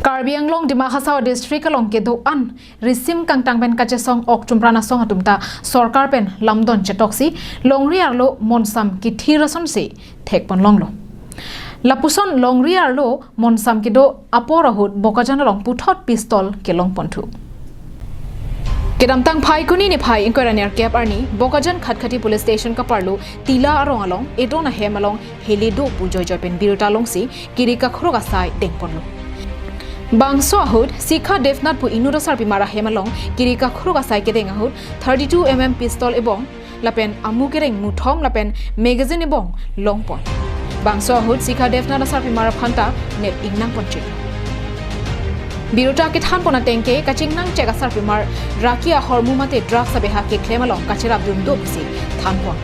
Karbi Anglong di Mahasau district along ke do an risim kang tang ben kache song ok chumprana song atumta sarkar pen lamdon chetoksi longriar lo monsam ki thirason se thekpon longlo lapuson longriar lo monsam ki do aporahut bokajan long puthot pistol ke long ponthu kedamtang phai kuni ni phai inquirer cap arni bokajan khatkhati police station ka parlo tila arong along edona hemalong helido pujoy joy pen biruta longsi kirika khroga sai tengponlo Bangso ahud Sikha Devnath pu inurasar pimara hemalong kirika khruga sai kedeng ahud 32 mm pistol ebong lapen amukereng muthom lapen magazine ebong longpon Bangso ahud Sikha Devnath asar pimara phanta net ingnang ponche Biruta ke than pona tengke kachingnang chega sar pimar rakia hormumate drug sabeha ke klemalong kachira dundo bisi than pon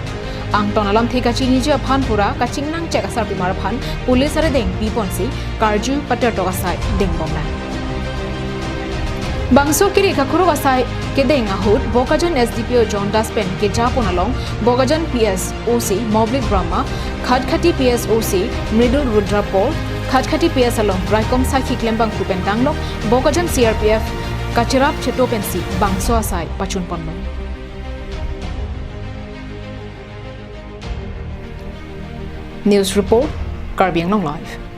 ang tonalam theka chini je phan pura kachingnang cheka sar pimar phan police are deng biponsi karju patter to asai deng bomna bangso kiri khakuru asai ke deng ahut bokajan SDPO John Daspen ke japon along bokajan PS OC Moblik Brahma khatkhati PS OC Mridul Rudrapol khatkhati PS along Raikom Sakhi Klembang Kupentanglok bokajan CRPF kachirap chetopensi bangso asai pachun ponno News report, Karbi Anglong Live.